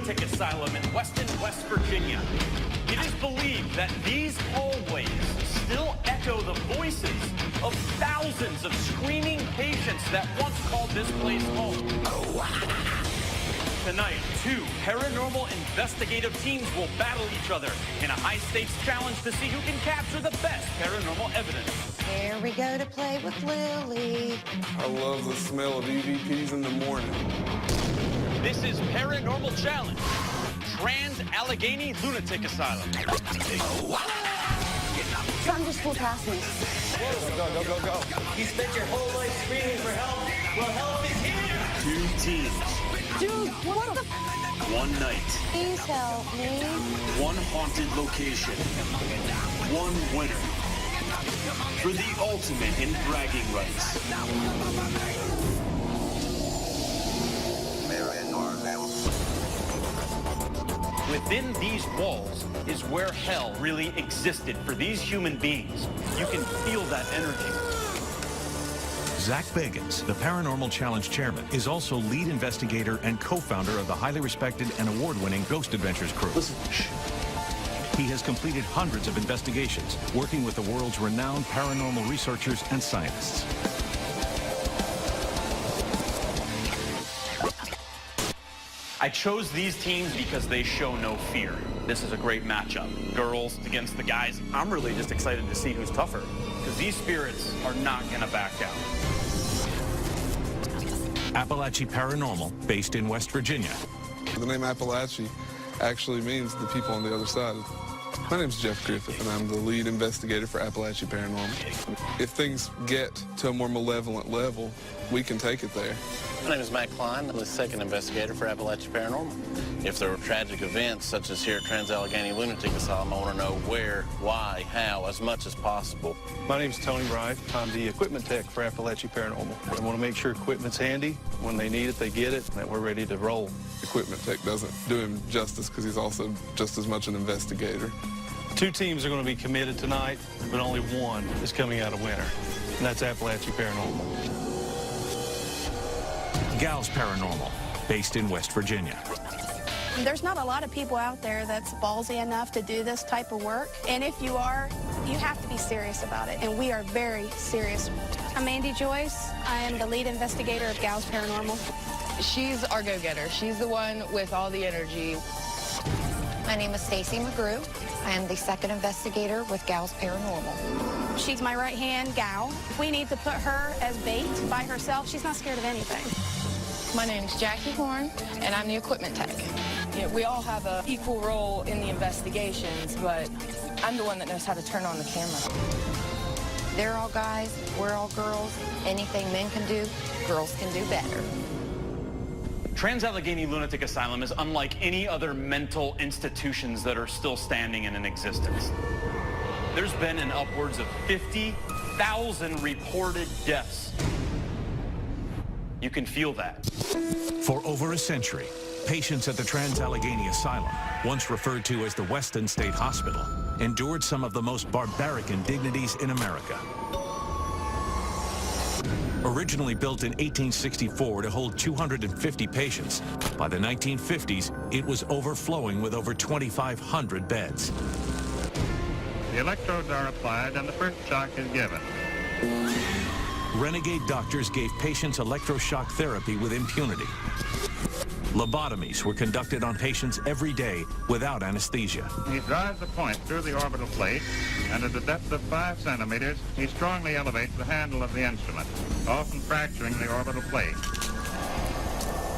Lunatic Asylum in Weston, West Virginia. It is believed that these hallways still echo the voices of thousands of screaming patients that once called this place home. Tonight, 2 paranormal investigative teams will battle each other in a high-stakes challenge to see who can capture the best paranormal evidence. Here we go to play with Lily. I love the smell of EVPs in the morning. This is Paranormal Challenge, Allegheny Lunatic Asylum. Something just flew past me. Go. You spent your whole life screaming for help. Well, help is here. 2 teams. Dude, what the? 1 night. Please help me. 1 haunted location. 1 winner. For the ultimate in bragging rights. Within these walls is where hell really existed for these human beings. You can feel that energy. Zach Bagans, the Paranormal Challenge chairman, is also lead investigator and co-founder of the highly respected and award-winning Ghost Adventures crew. Listen. He has completed hundreds of investigations, working with the world's renowned paranormal researchers and scientists. I chose these teams because they show no fear. This is a great matchup. Girls against the guys. I'm really just excited to see who's tougher, because these spirits are not gonna back down. Appalachia Paranormal, based in West Virginia. The name Appalachia actually means the people on the other side. My name's Jeff Griffith, and I'm the lead investigator for Appalachia Paranormal. If things get to a more malevolent level, we can take it there. My name is Matt Klein. I'm the second investigator for Appalachia Paranormal. If there are tragic events, such as here at Allegheny Lunatic Asylum, I want to know where, why, how, as much as possible. My name's Tony Wright. I'm the equipment tech for Appalachia Paranormal. I want to make sure equipment's handy. When they need it, they get it, and that we're ready to roll. Equipment tech doesn't do him justice because he's also just as much an investigator. 2 teams are going to be committed tonight, but only 1 is coming out a winner, and that's Appalachia Paranormal. Gals Paranormal, based in West Virginia. There's not a lot of people out there that's ballsy enough to do this type of work. And if you are, you have to be serious about it. And we are very serious. I'm Andy Joyce. I am the lead investigator of Gals Paranormal. She's our go-getter. She's the one with all the energy. My name is Stacy McGrew. I am the second investigator with Gals Paranormal. She's my right-hand gal. If we need to put her as bait by herself, she's not scared of anything. My name's Jackie Horn, and I'm the equipment tech. You know, we all have an equal role in the investigations, but I'm the one that knows how to turn on the camera. They're all guys, we're all girls. Anything men can do, girls can do better. Allegheny Lunatic Asylum is unlike any other mental institutions that are still standing and in existence. There's been an upwards of 50,000 reported deaths. You can feel that. For over a century, patients at the Allegheny Asylum, once referred to as the Weston State Hospital, endured some of the most barbaric indignities in America. Originally built in 1864 to hold 250 patients, by the 1950s, it was overflowing with over 2,500 beds. The electrodes are applied and the first shock is given. Renegade doctors gave patients electroshock therapy with impunity. Lobotomies were conducted on patients every day without anesthesia. He drives the point through the orbital plate, and at a depth of 5 centimeters, he strongly elevates the handle of the instrument, often fracturing the orbital plate.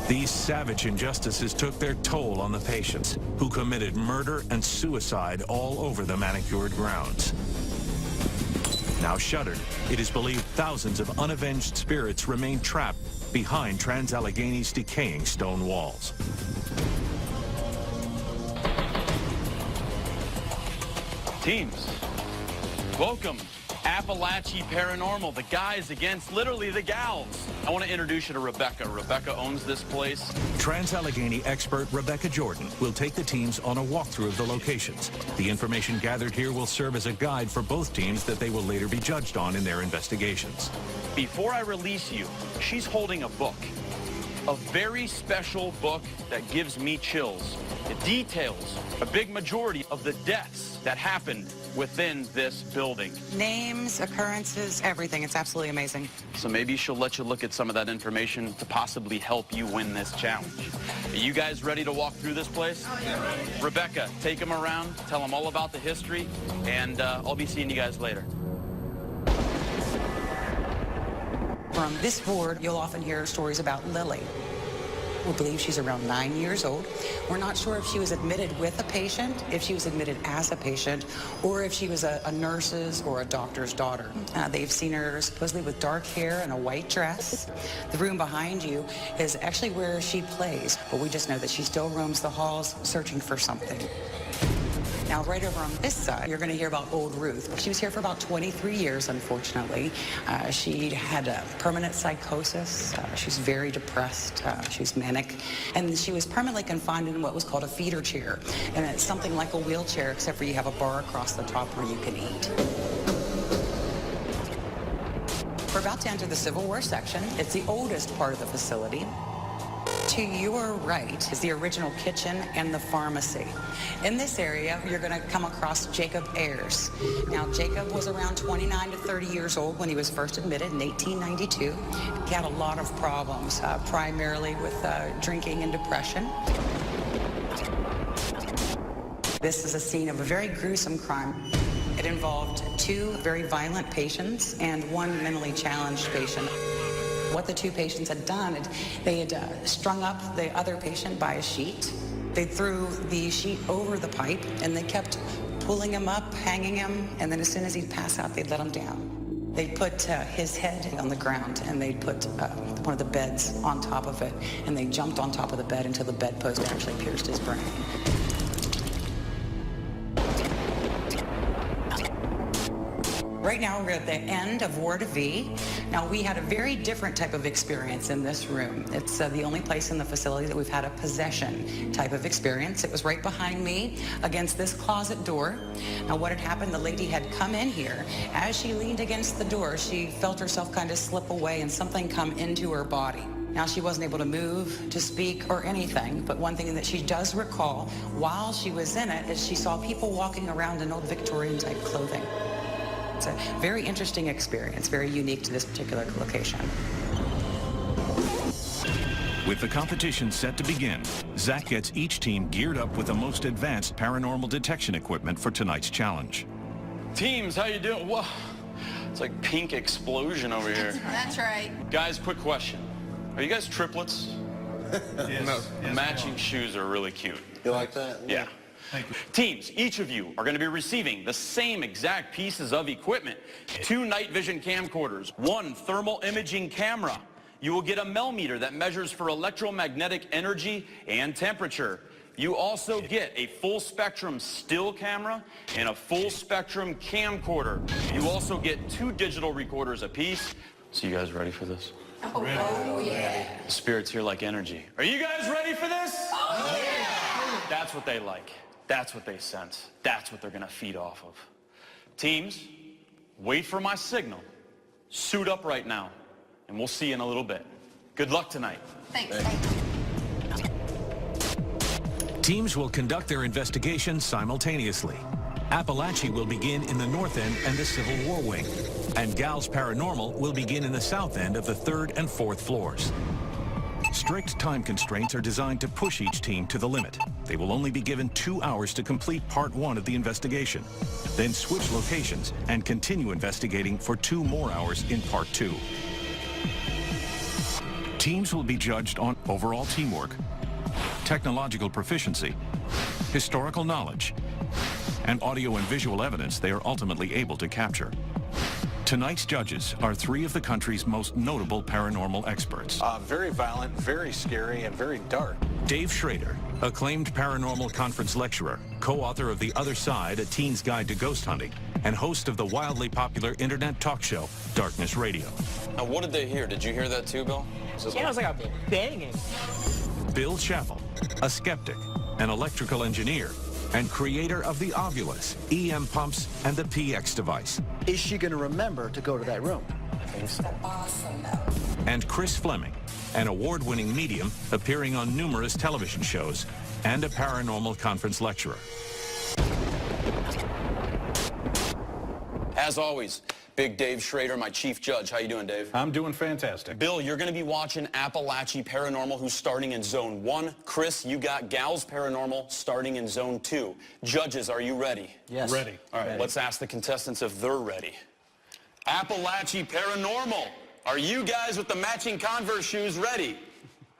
These savage injustices took their toll on the patients, who committed murder and suicide all over the manicured grounds. Now shuttered, it is believed thousands of unavenged spirits remain trapped behind Alleghany's decaying stone walls. Teams, welcome. Appalachia Paranormal, the guys against literally the gals. I want to introduce you to Rebecca. Rebecca owns this place. Allegheny expert Rebecca Jordan will take the teams on a walkthrough of the locations. The information gathered here will serve as a guide for both teams that they will later be judged on in their investigations. Before I release you, she's holding a book. a very special book that gives me chills. It details a big majority of the deaths that happened within this building. Names, occurrences, everything. It's absolutely amazing. So maybe she'll let you look at some of that information to possibly help you win this challenge. Are you guys ready to walk through this place? Oh, yeah. Rebecca, take them around, tell them all about the history, and I'll be seeing you guys later. From this board, you'll often hear stories about Lily. We believe she's around 9 years old. We're not sure if she was admitted with a patient, if she was admitted as a patient, or if she was a nurse's or a doctor's daughter. They've seen her supposedly with dark hair and a white dress. The room behind you is actually where she plays, but we just know that she still roams the halls searching for something. Now, right over on this side, you're going to hear about old Ruth. She was here for about 23 years, unfortunately. She had a permanent psychosis. She was very depressed. She was manic. And she was permanently confined in what was called a feeder chair. And it's something like a wheelchair, except for you have a bar across the top where you can eat. We're about to enter the Civil War section. It's the oldest part of the facility. To your right is the original kitchen and the pharmacy. In this area, you're going to come across Jacob Ayers. Now, Jacob was around 29 to 30 years old when he was first admitted in 1892. He had a lot of problems, primarily with drinking and depression. This is a scene of a very gruesome crime. It involved 2 very violent patients and 1 mentally challenged patient. What the 2 patients had done, they had strung up the other patient by a sheet. They threw the sheet over the pipe, and they kept pulling him up, hanging him, and then as soon as he'd pass out, they'd let him down. They'd put his head on the ground, and they'd put one of the beds on top of it, and they jumped on top of the bed until the bedpost actually pierced his brain. Right now, we're at the end of Ward V. Now, we had a very different type of experience in this room. It's the only place in the facility that we've had a possession type of experience. It was right behind me against this closet door. Now, what had happened, the lady had come in here. As she leaned against the door, she felt herself kind of slip away and something come into her body. Now, she wasn't able to move, to speak, or anything, but one thing that she does recall while she was in it is she saw people walking around in old Victorian-type clothing. It's a very interesting experience, very unique to this particular location. With the competition set to begin, Zach gets each team geared up with the most advanced paranormal detection equipment for tonight's challenge. Teams, how you doing? Whoa, it's like pink explosion over here. That's right. Guys, quick question. Are you guys triplets? Yes. No. Yes, matching shoes are really cute. You like that? Yeah. Thank you. Teams, each of you are going to be receiving the same exact pieces of equipment. 2 night vision camcorders, 1 thermal imaging camera. You will get a Melmeter that measures for electromagnetic energy and temperature. You also get a full spectrum still camera and a full spectrum camcorder. You also get 2 digital recorders apiece. So you guys ready for this? Oh, yeah. The spirits here like energy. Are you guys ready for this? Oh, yeah. That's what they like. That's what they sense. That's what they're going to feed off of. Teams, wait for my signal. Suit up right now, and we'll see you in a little bit. Good luck tonight. Thanks. Teams will conduct their investigation simultaneously. Appalachia will begin in the north end and the Civil War wing, and Gal's Paranormal will begin in the south end of the 3rd and 4th floors. Strict time constraints are designed to push each team to the limit. They will only be given 2 hours to complete part 1 of the investigation, then switch locations and continue investigating for 2 more hours in part 2. Teams will be judged on overall teamwork, technological proficiency, historical knowledge, and audio and visual evidence they are ultimately able to capture. Tonight's judges are 3 of the country's most notable paranormal experts. Very violent, very scary, and very dark. Dave Schrader, acclaimed paranormal conference lecturer, co-author of The Other Side, A Teen's Guide to Ghost Hunting, and host of the wildly popular internet talk show, Darkness Radio. Now, what did they hear? Did you hear that too, Bill? Yeah, it was like a banging. Bill Chappell, a skeptic, an electrical engineer, and creator of the Ovulus, EM pumps, and the PX device. Is she going to remember to go to that room? Awesome. And Chris Fleming, an award-winning medium appearing on numerous television shows, and a paranormal conference lecturer. As always, Big Dave Schrader, my chief judge. How you doing, Dave? I'm doing fantastic. Bill, you're going to be watching Appalachia Paranormal, who's starting in Zone 1. Chris, you got Gals Paranormal starting in Zone 2. Judges, are you ready? Yes. Ready. All right, Ready. let's ask the contestants if they're ready. Appalachia Paranormal, are you guys with the matching Converse shoes ready?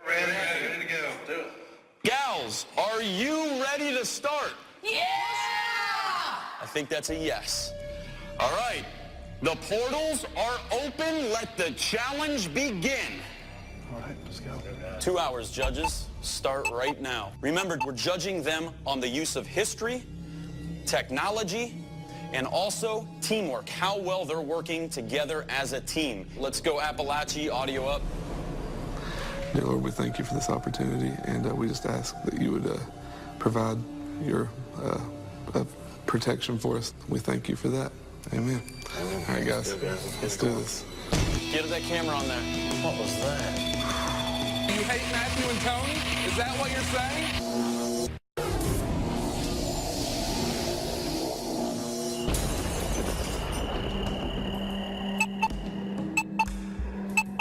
Ready to go. Do it. Gals, are you ready to start? Yeah! I think that's a yes. All right, the portals are open. Let the challenge begin. All right, let's go. 2 hours, judges. Start right now. Remember, we're judging them on the use of history, technology, and also teamwork, how well they're working together as a team. Let's go, Appalachia, audio up. Dear Lord, we thank you for this opportunity, and we just ask that you would provide your protection for us. We thank you for that. Amen. All right, guys, let's do this. Get that camera on there. What was that? You hate Matthew and Tony? Is that what you're saying?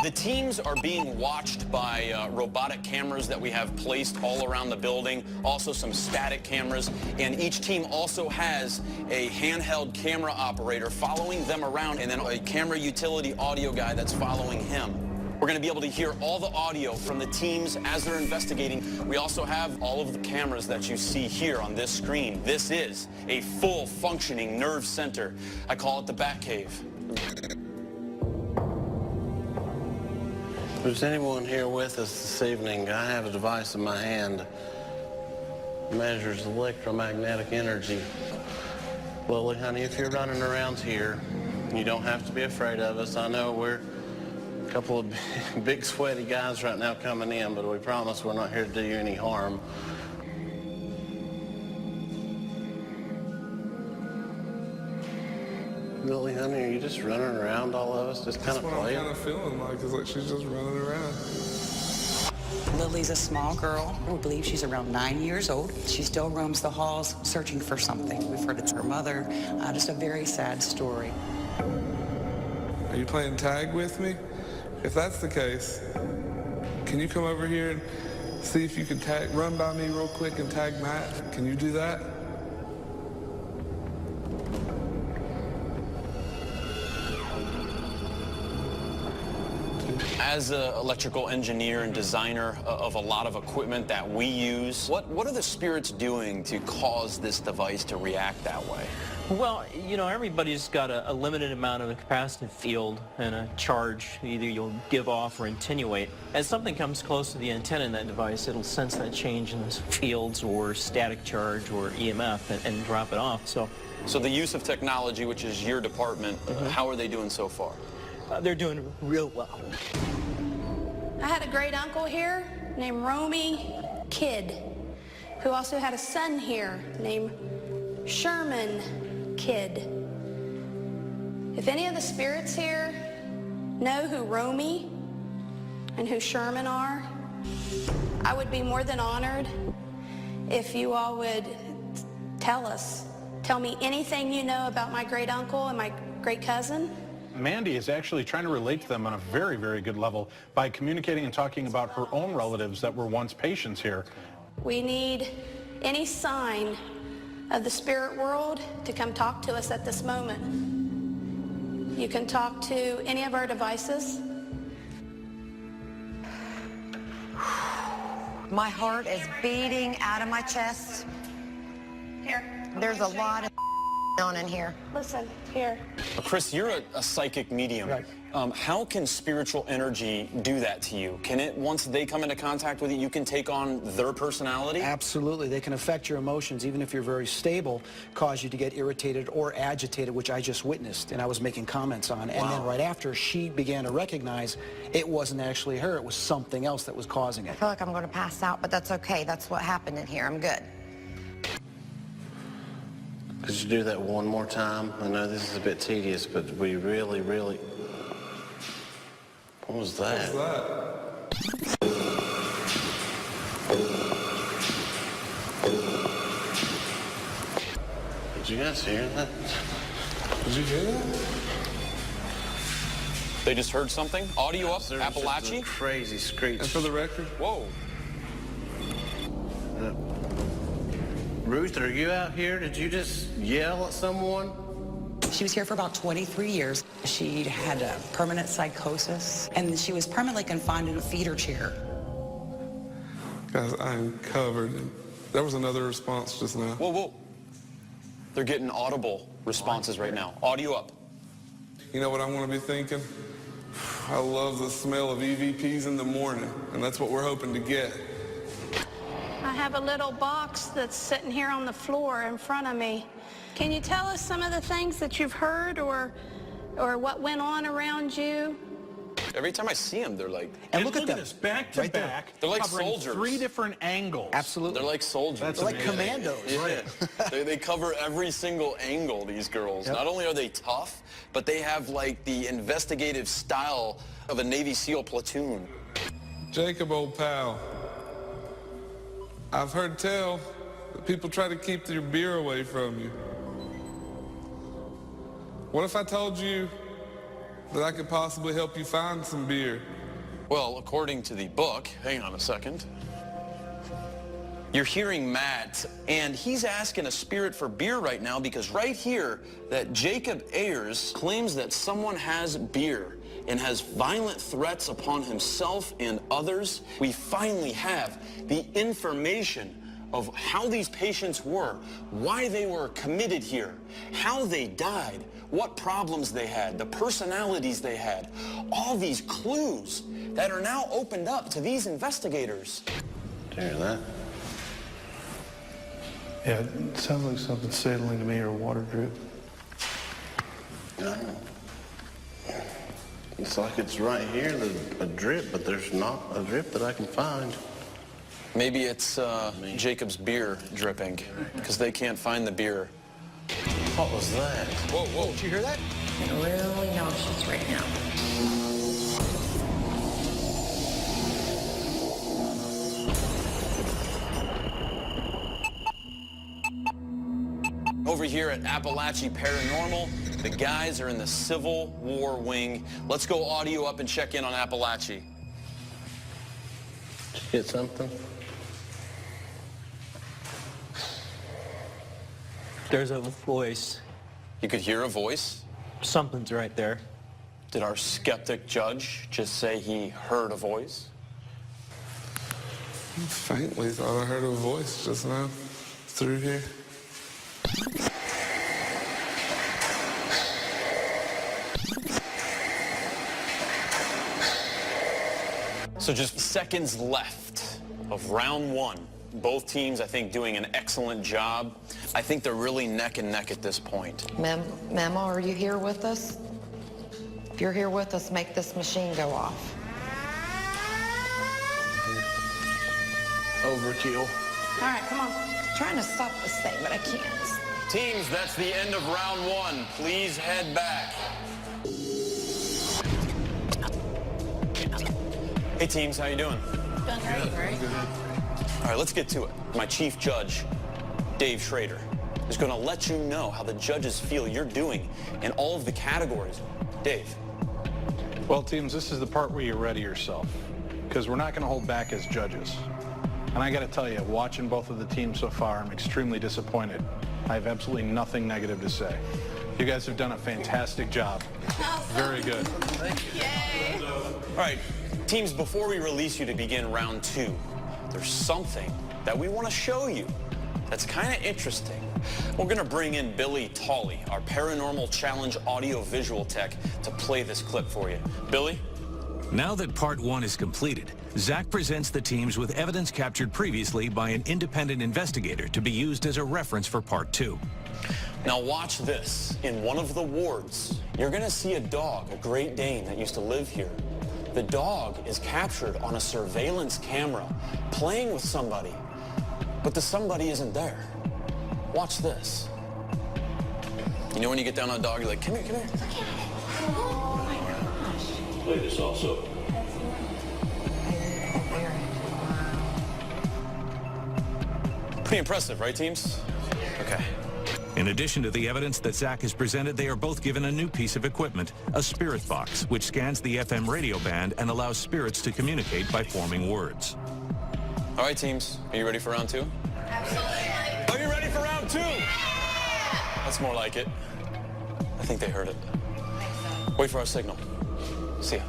The teams are being watched by robotic cameras that we have placed all around the building, also some static cameras, and each team also has a handheld camera operator following them around, and then a camera utility audio guy that's following him. We're going to be able to hear all the audio from the teams as they're investigating. We also have all of the cameras that you see here on this screen. This is a full functioning nerve center. I call it the Batcave. If there's anyone here with us this evening, I have a device in my hand. It measures electromagnetic energy. Lily, honey, if you're running around here, you don't have to be afraid of us. I know we're a couple of big sweaty guys right now coming in, but we promise we're not here to do you any harm. Lily, honey, are you just running around all of us, just kind of playing? That's what I'm kind of feeling like, is like she's just running around. Lily's a small girl. We believe she's around 9 years old. She still roams the halls searching for something. We've heard it's her mother. Just a very sad story. Are you playing tag with me? If that's the case, can you come over here and see if you can run by me real quick and tag Matt? Can you do that? As an electrical engineer and designer of a lot of equipment that we use, what are the spirits doing to cause this device to react that way? Well, you know, everybody's got a limited amount of a capacitive field and a charge. Either you'll give off or attenuate. As something comes close to the antenna in that device, it'll sense that change in those fields or static charge or EMF and drop it off. So the use of technology, which is your department, how are they doing so far? They're doing real well. I had a great uncle here named Romy Kidd, who also had a son here named Sherman Kidd. If any of the spirits here know who Romy and who Sherman are, I would be more than honored if you all would tell me anything you know about my great uncle and my great cousin. Mandy is actually trying to relate to them on a very, very good level by communicating and talking about her own relatives that were once patients here. We need any sign of the spirit world to come talk to us at this moment. You can talk to any of our devices. My heart is beating out of my chest. Here. There's a lot of on in here. Listen, here. Chris, you're a psychic medium. Right. How can spiritual energy do that to you? Can it, once they come into contact with you, you can take on their personality? Absolutely. They can affect your emotions, even if you're very stable, cause you to get irritated or agitated, which I just witnessed and I was making comments on. And then right after, she began to recognize it wasn't actually her, it was something else that was causing I it. feel like I'm going to pass out, but that's okay. That's what happened in here. I'm good. Could you do that one more time? I know this is a bit tedious, but we really... What was that? What's that? Did you guys hear that? Did you hear that? They just heard something? Audio up, There's Appalachia? just a crazy screech. And for the record, Whoa. Ruth, are you out here? Did you just yell at someone? She was here for about 23 years. She had a permanent psychosis, and she was permanently confined in a feeder chair. guys, I am covered. There was another response just now. Whoa, whoa. They're getting audible responses right now. Audio up. You know what I'm going to be thinking? I love the smell of EVPs in the morning, and that's what we're hoping to get. I have a little box that's sitting here on the floor in front of me. Can you tell us some of the things that you've heard or what went on around you? Every time I see them, they're like... And look at this, back to Right there. back. They're like covering soldiers. 3 different angles. Absolutely. They're like soldiers. That's They're like amazing. commandos. Yeah. they cover every single angle, these girls. Yep. Not only are they tough, but they have like the investigative style of a Navy SEAL platoon. Jacob, old pal, I've heard tell that people try to keep your beer away from you. What if I told you that I could possibly help you find some beer? Well, according to the book, hang on a second. You're hearing Matt, and he's asking a spirit for beer right now because right here, that Jacob Ayers claims that someone has beer and has violent threats upon himself and others. We finally have the information of how these patients were, why they were committed here, how they died, what problems they had, the personalities they had, all these clues that are now opened up to these investigators. Did you hear that? Yeah, it sounds like something settling to me or a water drip. No. It's like it's right here, a drip, but there's not a drip that I can find. Maybe it's Jacob's beer dripping, because they can't find the beer. What was that? Whoa, whoa. Did you hear that? I'm really nauseous right now. Over here at Appalachia Paranormal, the guys are in the Civil War wing. Let's go audio up and check in on Appalachia. Did you get something? There's a voice. You could hear a voice. Something's right there. Did our skeptic judge just say he heard a voice? Faintly thought I heard a voice just now through here. So just seconds left of round 1. Both teams, I think, doing an excellent job. I think they're really neck and neck at this point. Mama, are you here with us? If you're here with us, make this machine go off. Overkill. All right, come on. I'm trying to stop this thing, but I can't. Teams, that's the end of round 1. Please head back. Hey teams, how you doing? Done right? All right, let's get to it. My chief judge, Dave Schrader, is going to let you know how the judges feel you're doing in all of the categories. Dave. Well, teams, this is the part where you ready yourself, because we're not going to hold back as judges. And I got to tell you, watching both of the teams so far, I'm extremely disappointed. I have absolutely nothing negative to say. You guys have done a fantastic job. Very good. Thank you. Yay. All right, teams, before we release you to begin round 2, there's something that we want to show you that's kind of interesting. We're going to bring in Billy Tolley, our Paranormal Challenge audio-visual tech, to play this clip for you. Billy? Now that part 1 is completed, Zach presents the teams with evidence captured previously by an independent investigator to be used as a reference for part 2. Now watch this. In one of the wards, you're going to see a dog, a Great Dane that used to live here. The dog is captured on a surveillance camera, playing with somebody, but the somebody isn't there. Watch this. You know when you get down on a dog, you're like, come here, come here. Oh my gosh. Play this also. I Pretty impressive, right, teams? Okay. In addition to the evidence that Zach has presented, they are both given a new piece of equipment, a spirit box, which scans the FM radio band and allows spirits to communicate by forming words. All right, teams, are you ready for round 2? Absolutely. Are you ready for round 2? Yeah! That's more like it. I think they heard it. Wait for our signal. See ya.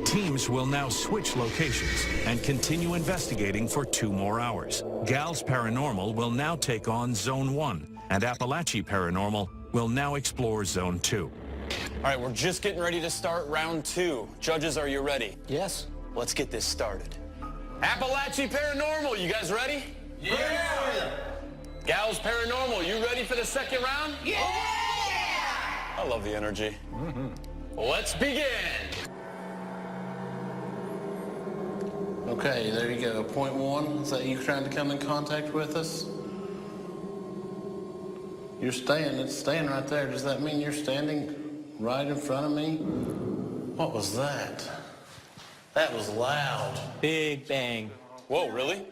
Teams will now switch locations and continue investigating for 2 more hours. Gals Paranormal will now take on Zone 1, and Appalachia Paranormal will now explore Zone 2. All right, we're just getting ready to start round 2. Judges, are you ready? Yes. Let's get this started. Appalachia Paranormal, you guys ready? Yeah! Gals Paranormal, you ready for the second round? Yeah! I love the energy. Let's begin. Okay, there you go. Point 1. Is that you trying to come in contact with us? You're staying. It's staying right there. Does that mean you're standing right in front of me? What was that? That was loud. Big bang. Whoa, really?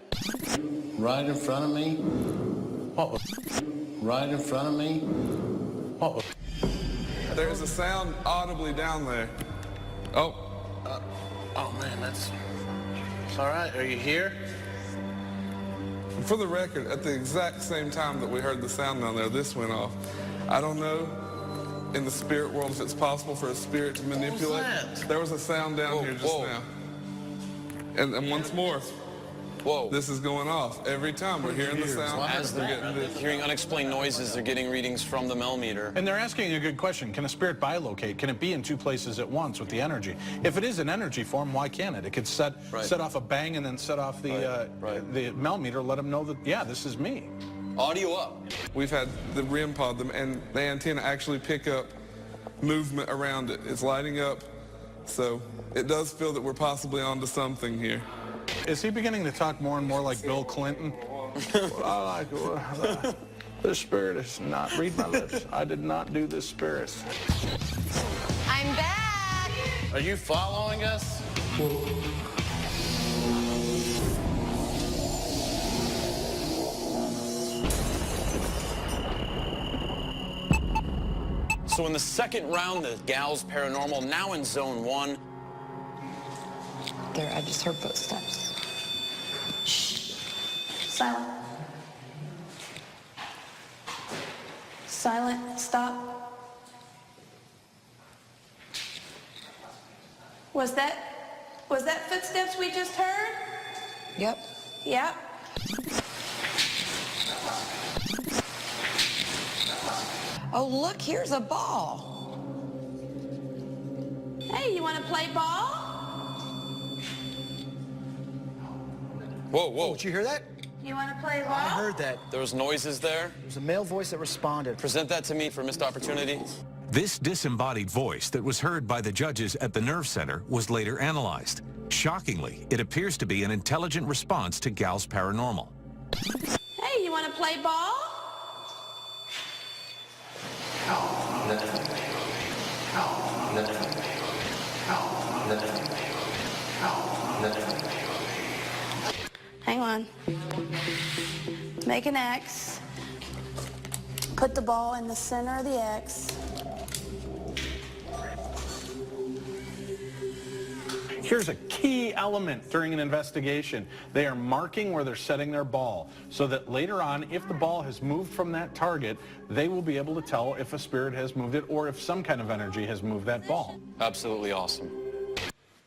Right in front of me? What was... Right in front of me? What was... There's a sound audibly down there. Oh. Oh, man, that's... It's all right. Are you here? For the record, at the exact same time that we heard the sound down there, this went off. I don't know in the spirit world if it's possible for a spirit to manipulate. What was that? There was a sound down here just now. And once more, this is going off. Every time we're hearing the sound, As they're hearing unexplained noises, they're getting readings from the millimeter. And they're asking a good question. Can a spirit bilocate? Can it be in 2 places at once with the energy? If it is an energy form, why can't it? It could set off a bang and then set off the millimeter, let them know that, yeah, this is me. Audio up. We've had the REM pod, and the antenna actually pick up movement around it. It's lighting up, so it does feel that we're possibly onto something here. Is he beginning to talk more and more like Bill Clinton? I like this spirit is not, read my lips. I did not do this spirit. I'm back. Are you following us? So in the second round, the Gals Paranormal, now in Zone 1. There, I just heard footsteps. Shh. Silent. Silent. Stop. Was that footsteps we just heard? Yep. Yep. Oh, look, here's a ball. Hey, you want to play ball? Whoa, whoa. Did you hear that? You want to play ball? I heard that. There was noises there. There was a male voice that responded. Present that to me for missed opportunity. This disembodied voice that was heard by the judges at the Nerve Center was later analyzed. Shockingly, it appears to be an intelligent response to Gals Paranormal. Hey, you want to play ball? Hang on. Make an X. Put the ball in the center of the X. Here's a key element during an investigation. They are marking where they're setting their ball so that later on, if the ball has moved from that target, they will be able to tell if a spirit has moved it or if some kind of energy has moved that ball. Absolutely awesome.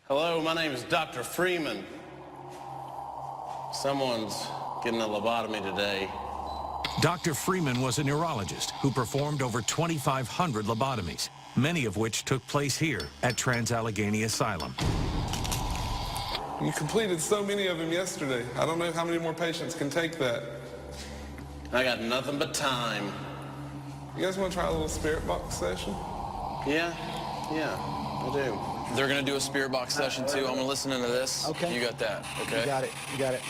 Hello, my name is Dr. Freeman. Someone's getting a lobotomy today. Dr. Freeman was a neurologist who performed over 2,500 lobotomies, many of which took place here at Allegheny Asylum. You completed so many of them yesterday. I don't know how many more patients can take that. I got nothing but time. You guys want to try a little spirit box session? Yeah, I do. They're going to do a spirit box session too. I'm going to listen into this. Okay. You got that, okay? You got it. You got it.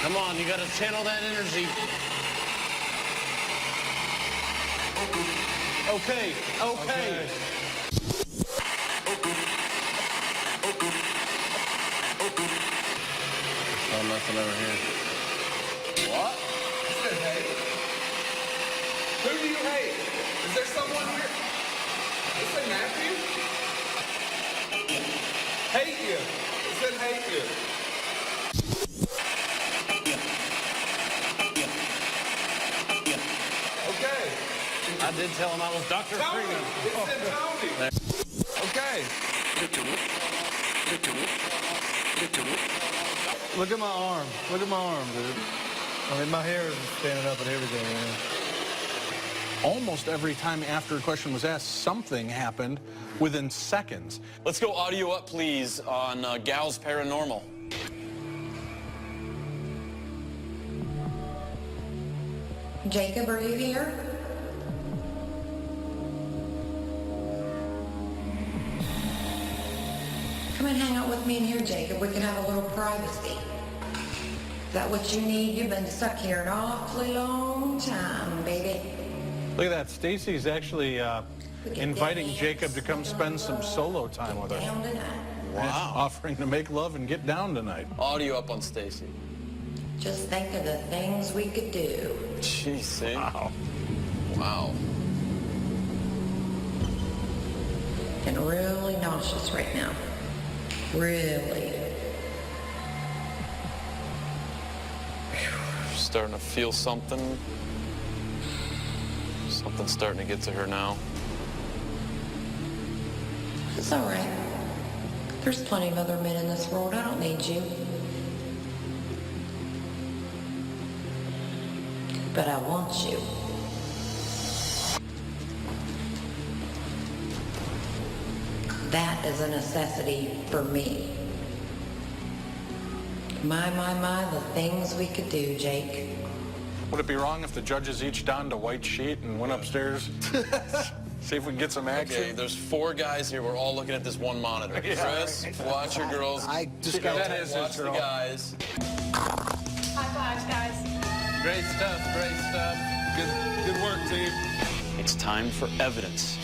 Come on, you got to channel that energy. Okay. nothing over here. What? I said hate. Who do you hate? Is there someone here? It said Matthew? Hate you. It said hate you. Okay. I did tell him I was Dr. Tony. Freeman. It said Tony. Okay. Look at my arm. Look at my arm, dude. I mean, my hair is standing up and everything, man. Almost every time after a question was asked, something happened within seconds. Let's go audio up, please, on Gal's Paranormal. Jacob, are you here? Come and hang out with me in here, Jacob. We can have a little privacy. Is that what you need? You've been stuck here an awfully long time, baby. Look at that. Stacy's actually inviting Jacob to come spend some solo time with her. Down tonight. Wow. Offering to make love and get down tonight. Audio up on Stacy. Just think of the things we could do. Jeez, see? Wow. Wow. And really nauseous right now. Really. Starting to feel something. Something's starting to get to her now. It's all right. There's plenty of other men in this world. I don't need you. But I want you. That is a necessity for me. My, the things we could do, Jake. Would it be wrong if the judges each donned a white sheet and went upstairs? See if we can get some action? Okay, there's 4 guys here. We're all looking at this one monitor. Yeah. Chris, watch your girls. I just got that is watch his the girl. guys. High fives, guys. Great stuff, great stuff. Good work, team. It's time for evidence.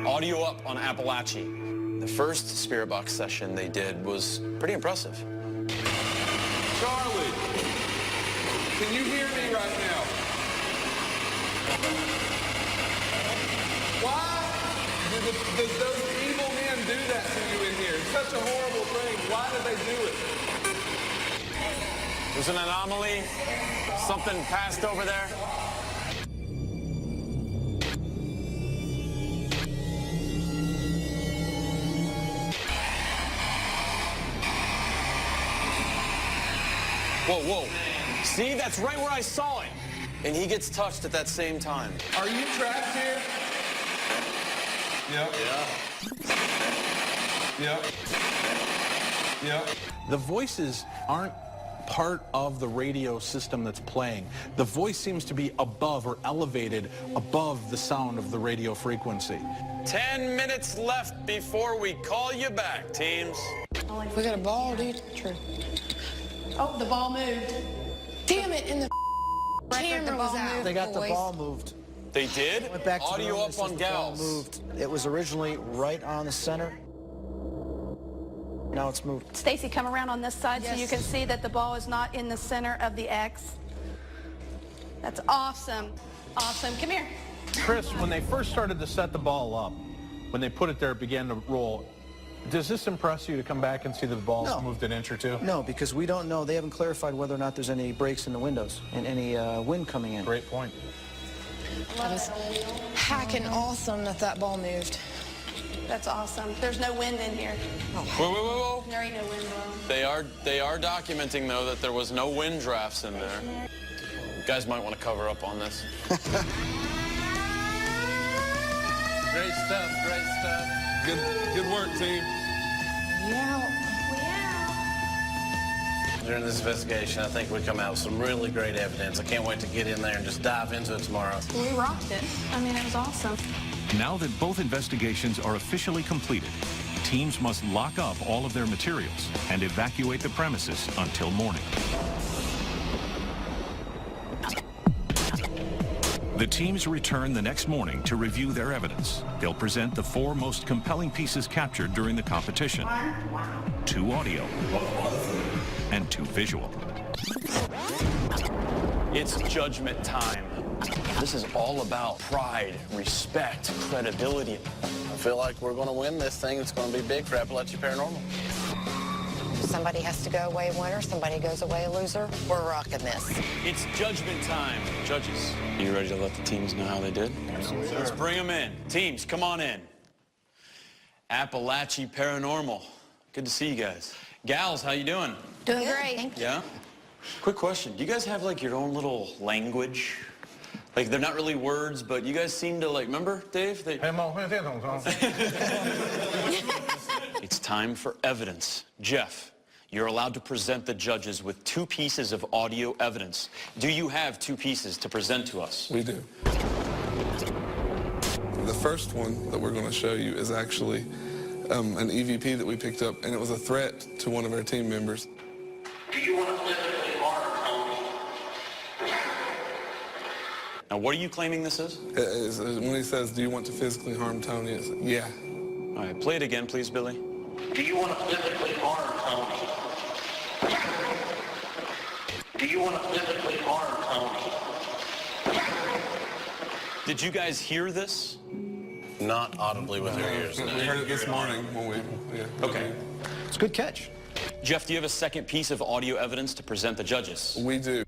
Audio up on Appalachia. The first Spirit Box session they did was pretty impressive. Charlie, can you hear me right now? Why did those evil men do that to you in here? It's such a horrible thing. Why did they do it? There's an anomaly. Something passed over there. Whoa, whoa. See, that's right where I saw it. And he gets touched at that same time. Are you trapped here? Yep. Yeah. Yep. Yep. The voices aren't part of the radio system that's playing. The voice seems to be above or elevated above the sound of the radio frequency. 10 minutes left before we call you back, teams. We got a ball, dude. True. Oh, the ball moved. Damn it, and the Camera was out. They got the ball moved. They did? Went back to the Audio room, up it says on the ball Gals. moved. It was originally right on the center. Now it's moved. Stacy, come around on this side so you can see that the ball is not in the center of the X. That's awesome. Awesome. Come here. Chris, when they first started to set the ball up, when they put it there, it began to roll. Does this impress you to come back and see that the ball's moved an inch or two? No, because we don't know. They haven't clarified whether or not there's any breaks in the windows and any wind coming in. Great point. That was hacking awesome that ball moved. That's awesome. There's no wind in here. Whoa. There ain't no wind blowing. They are documenting, though, that there was no wind drafts in there. You guys might want to cover up on this. Great stuff, great stuff. Good work, team. During this investigation, I think we come out with some really great evidence. I can't wait to get in there and just dive into it tomorrow. We rocked it. I mean, it was awesome. Now that both investigations are officially completed, teams must lock up all of their materials and evacuate the premises until morning. The teams return the next morning to review their evidence. They'll present the 4 most compelling pieces captured during the competition. 2 audio and 2 visual. It's judgment time. This is all about pride, respect, credibility. I feel like we're going to win this thing. It's going to be big for Appalachia Paranormal. Somebody has to go away a winner, somebody goes away a loser. We're rocking this. It's judgment time. Judges, are you ready to let the teams know how they did? Let's bring them in. Teams, come on in. Appalachia Paranormal. Good to see you guys. Gals, how you doing? Doing great. Thank you. Yeah? Quick question. Do you guys have, like, your own little language? Like, they're not really words, but you guys seem to, like, remember, Dave? It's time for evidence. Jeff, you're allowed to present the judges with 2 pieces of audio evidence. Do you have 2 pieces to present to us? We do. The first one that we're going to show you is actually an EVP that we picked up, and it was a threat to one of our team members. Do you want to physically harm Tony? Now, what are you claiming this is? When he says, do you want to physically harm Tony, it's, yeah. All right, play it again, please, Billy. Do you want to physically harm Tony? Do you want to physically harm Tony? Did you guys hear this? Not audibly with our ears. We heard it this morning when we, Okay. It's a good catch. Jeff, do you have a second piece of audio evidence to present the judges? We do.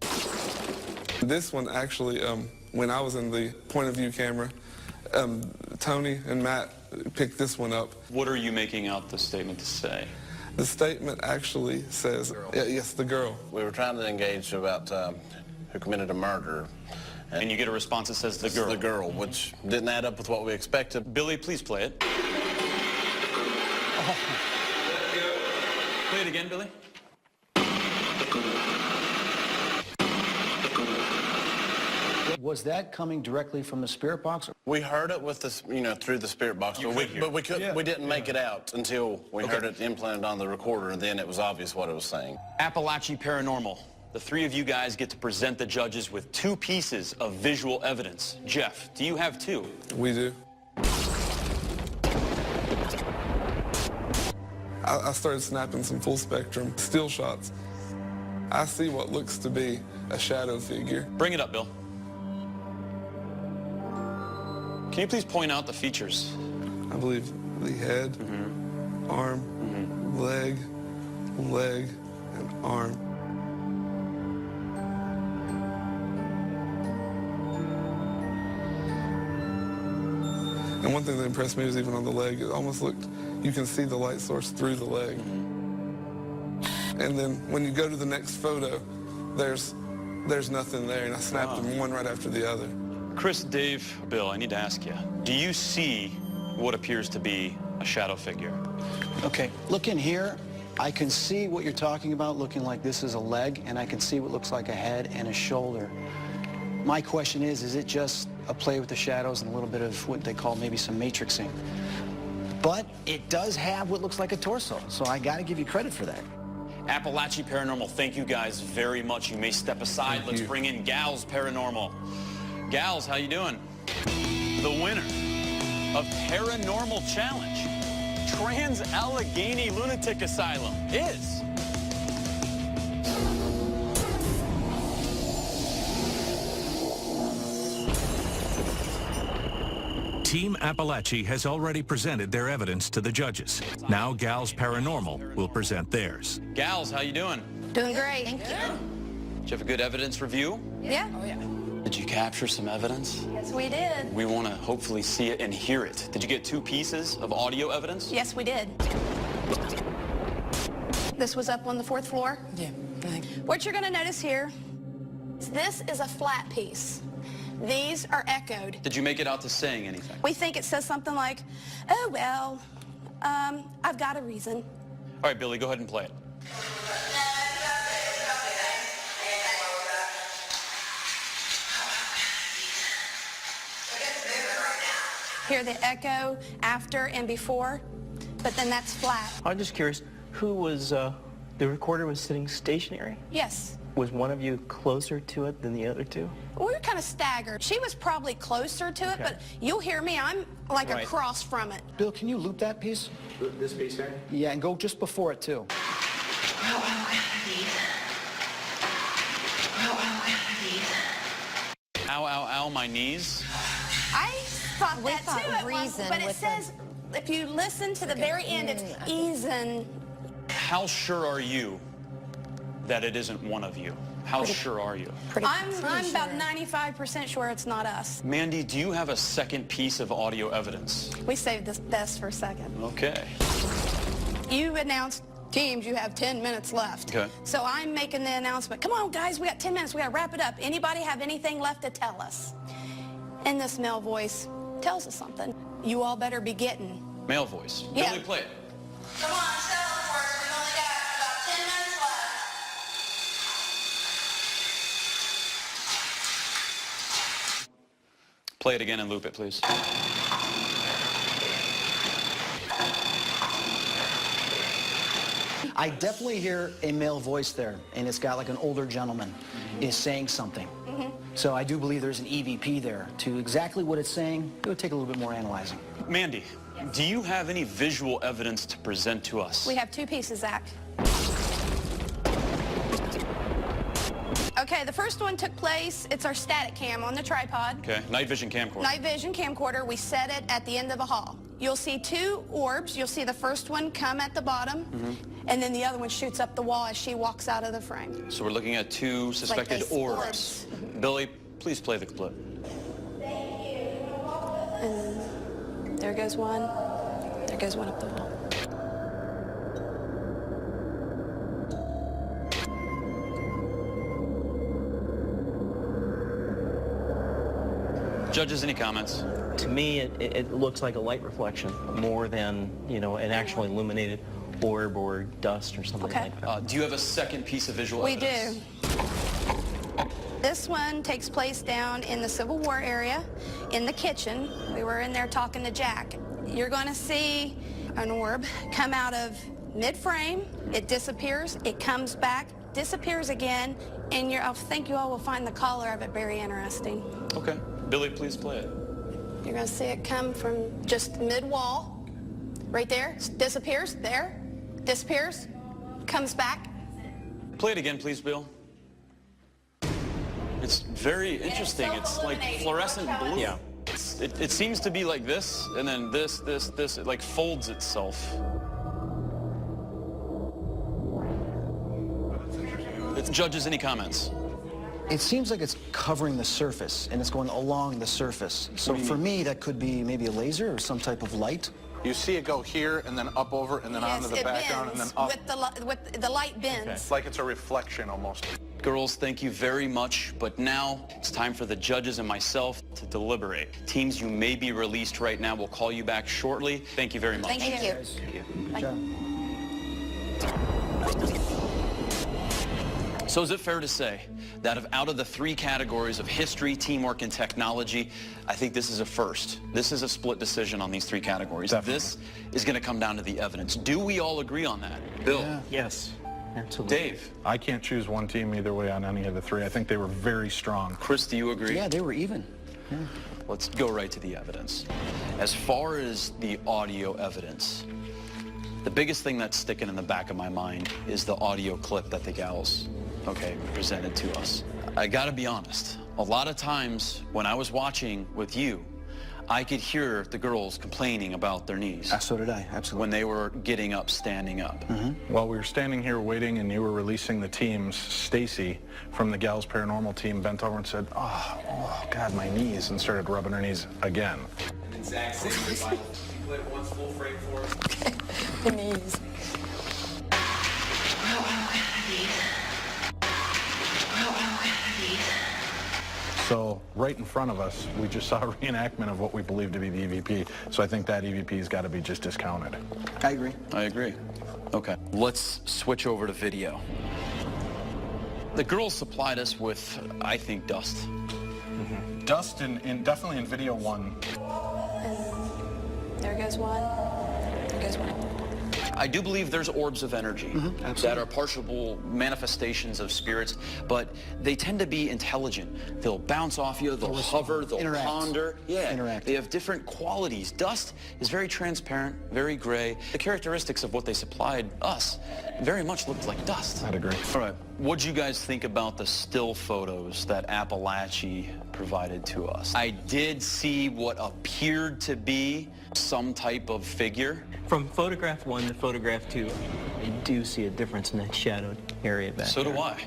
This one actually, when I was in the point of view camera, Tony and Matt picked this one up. What are you making out the statement to say? The statement actually says, yes, the girl. We were trying to engage about who committed a murder. And you get a response that says the girl. The girl, which didn't add up with what we expected. Billy, please play it. Oh. Play it again, Billy. Was that coming directly from the spirit box? We heard it with this, through the spirit box, but we didn't make it out until we heard it implanted on the recorder, and then it was obvious what it was saying. Appalachia Paranormal. The 3 of you guys get to present the judges with 2 pieces of visual evidence. Jeff, do you have 2? We do. I started snapping some full spectrum still shots. I see what looks to be a shadow figure. Bring it up, Bill. Can you please point out the features? I believe the head, arm, leg, and arm. And one thing that impressed me was even on the leg, it almost looked, you can see the light source through the leg. And then when you go to the next photo, there's nothing there, and I snapped them one right after the other. Chris, Dave, Bill, I need to ask you, do you see what appears to be a shadow figure? Okay, look in here. I can see what you're talking about, looking like this is a leg, and I can see what looks like a head and a shoulder. My question is it just a play with the shadows and a little bit of what they call maybe some matrixing? But it does have what looks like a torso, so I gotta give you credit for that. Appalachia Paranormal, thank you guys very much. You may step aside. Let's bring in Gals Paranormal. Gals, how you doing? The winner of Paranormal Challenge, Trans Allegheny Lunatic Asylum, is... Team Appalachia has already presented their evidence to the judges. Now Gals Paranormal will present theirs. Gals, how you doing? Doing great. Thank you. Did you have a good evidence review? Yeah. Oh, yeah. Did you capture some evidence? Yes, we did. We want to hopefully see it and hear it. Did you get 2 pieces of audio evidence? Yes, we did. This was up on the 4th floor. Yeah. What you're going to notice here is this is a flat piece. These are echoed. Did you make it out to saying anything? We think it says something like, oh, well, I've got a reason. All right, Billy, go ahead and play it. Hear the echo after and before, but then that's flat. I'm just curious, who was, the recorder was sitting stationary? Yes. Was one of you closer to it than the other two? We were kind of staggered. She was probably closer to it, but you'll hear me, I'm like across from it. Bill, can you loop that piece? This piece here? Yeah, and go just before it, too. Ow, ow, ow, my knees. I thought that too at once, but it says, if you listen to the very end, it's easing. How sure are you that it isn't one of you? How sure are you? I'm about 95% sure it's not us. Mandy, do you have a second piece of audio evidence? We saved this best for a second. Okay. You announced, teams, you have 10 minutes left. Okay. So I'm making the announcement, come on guys, we got 10 minutes, we gotta wrap it up. Anybody have anything left to tell us? And this male voice tells us something. You all better be getting. Male voice. Yeah. Billy, play it. Come on, settle for us. We've only got about 10 minutes left. Play it again and loop it, please. I definitely hear a male voice there, and it's got like an older gentleman is saying something. So I do believe there's an EVP there. To exactly what it's saying, it would take a little bit more analyzing. Mandy, do you have any visual evidence to present to us? We have two pieces, Zach. Okay, the first one took place, it's our static cam on the tripod. Okay, night vision camcorder. Night vision camcorder, we set it at the end of a hall. You'll see two orbs. You'll see the first one come at the bottom, and then the other one shoots up the wall as she walks out of the frame. So we're looking at two suspected they orbs. Billy, please play the clip. And there goes one. There goes one up the wall. Judges, any comments? To me, it looks like a light reflection more than, you know, an actual illuminated orb or dust or something like that. Do you have a second piece of visual We evidence? do. This one takes place down in the Civil War area, in the kitchen. We were in there talking to Jack. You're going to see an orb come out of mid-frame. It disappears. It comes back, disappears again, and I think you all will find the color of it very interesting. Okay. Billy, please play it. You're going to see it come from just mid-wall, right there, disappears, there, disappears, comes back. Play it again, please, Bill. It's very interesting. It's like fluorescent blue. Yeah. It seems to be like this, and then this. It like folds itself. Judges, any comments? It seems like it's covering the surface, and it's going along the surface. So for me, that could be maybe a laser or some type of light. You see it go here, and then up over, and then onto the background, and then up. With the light bends. It's like it's a reflection almost. Girls, thank you very much, but now it's time for the judges and myself to deliberate. Teams, you may be released right now. We'll call you back shortly. Thank you very much. Thank you. Good job. So is it fair to say that out of the three categories of history, teamwork, and technology, I think this is a first. This is a split decision on these three categories. Definitely. This is going to come down to the evidence. Do we all agree on that? Bill? Yeah. Yes, absolutely. Dave? I can't choose one team either way on any of the three. I think they were very strong. Chris, do you agree? Yeah, they were even. Yeah. Let's go right to the evidence. As far as the audio evidence, the biggest thing that's sticking in the back of my mind is the audio clip that the gals, presented to us. I gotta be honest, a lot of times when I was watching with you, I could hear the girls complaining about their knees. So did I, absolutely. When they were getting up, standing up. While we were standing here waiting and you were releasing the teams, Stacy from the Gals Paranormal team bent over and said, oh God, my knees, and started rubbing her knees again. And Zach said, play one full frame for us. The knees. So right in front of us, we just saw a reenactment of what we believe to be the EVP. So I think that EVP's got to be just discounted. I agree. I agree. Okay, let's switch over to video. The girls supplied us with, I think, dust. Dust definitely in video one. And there goes one. There goes one. I do believe there's orbs of energy that are partial manifestations of spirits, but they tend to be intelligent. They'll bounce off you, they'll hover, they'll ponder. Yeah, Interact. they have different qualities. Dust is very transparent, very gray. The characteristics of what they supplied us very much looked like dust. I'd agree. All right, what'd you guys think about the still photos that Appalachia provided to us? I did see what appeared to be some type of figure. From photograph 1 to photograph 2, I do see a difference in that shadowed area back So there. do I.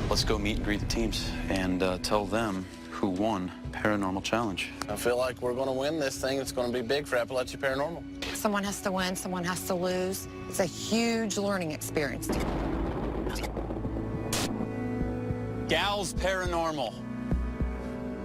Let's go meet and greet the teams and tell them who won Paranormal Challenge. I feel like we're going to win this thing. It's going to be big for Appalachia Paranormal. Someone has to win, someone has to lose. It's a huge learning experience. Gals Paranormal.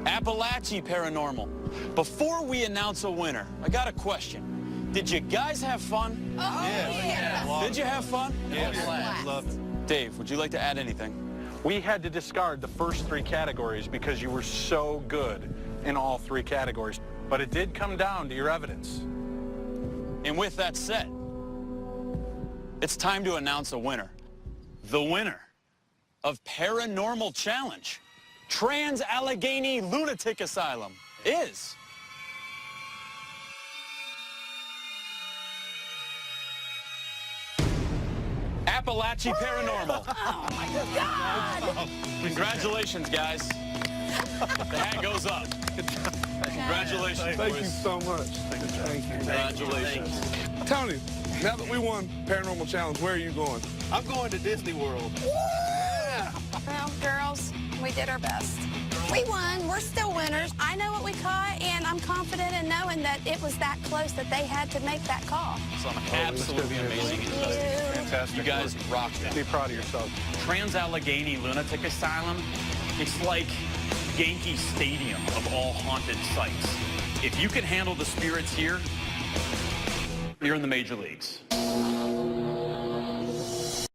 Appalachia Paranormal. Before we announce a winner, I got a question. Did you guys have fun? Yeah. Did you have fun? Yes. Loved it. Dave, would you like to add anything? We had to discard the first 3 categories because you were so good in all 3 categories. But it did come down to your evidence. And with that said, it's time to announce a winner. The winner of Paranormal Challenge, Allegheny Lunatic Asylum, is... Appalachia Paranormal. Oh my God! Congratulations, guys. The hat goes up. Congratulations, Thank boys. you so much. Thank you. Congratulations. Tony, now that we won Paranormal Challenge, where are you going? I'm going to Disney World. Well, girls, we did our best. We won. We're still winners. I know what we caught, and I'm confident in knowing that it was that close that they had to make that call. Some absolutely amazing investigation. Fantastic. You guys rocked it. Be proud of yourself. Allegheny Lunatic Asylum, it's like Yankee Stadium of all haunted sites. If you can handle the spirits here, you're in the major leagues.